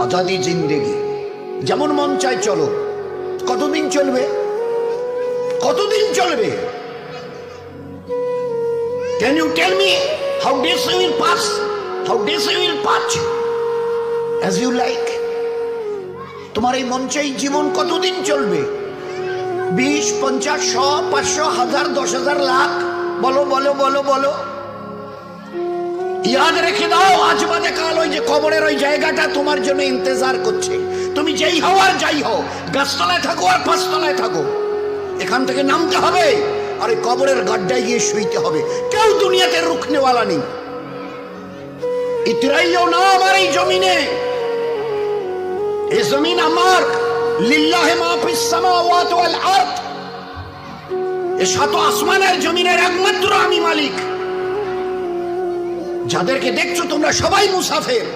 আজাদি জিন্দেগি, যেমন মন চায় চলো। কতদিন চলবে? কতদিন চলবে? Can you tell me how days you will pass? How days you will pass as you like? তোমার এই মন চাই জীবন কতদিন চলবে? 20, 50, 100, 500, 1000, 10,000, লাখ? বলো বলো বলো বলো। ইয়াদ রেখে দাও, আজ বাদে কাল ওই যে কবরের ওই জায়গাটা তোমার জন্য ইন্তজার করছে। তুমি যেই হও আর যাই হও, গাছতলায় থাকো আর পাঁচতলায় থাকো, এখান থেকে নামতে হবে আর এই কবরের গাড্ডায় গিয়ে শুইতে হবে। কেউ দুনিয়াতে রুখনেওয়ালা নেই। ইতরাইও না আমার এই জমিনে। এই জমিন আমার, লিল্লাহি মা ফিস সামাওয়াতি ওয়াল আরদ। এই সাত আসমানের জমিনের একমাত্র আমি মালিক। যাদেরকে দেখছো তোমরা সবাই মুসাফির।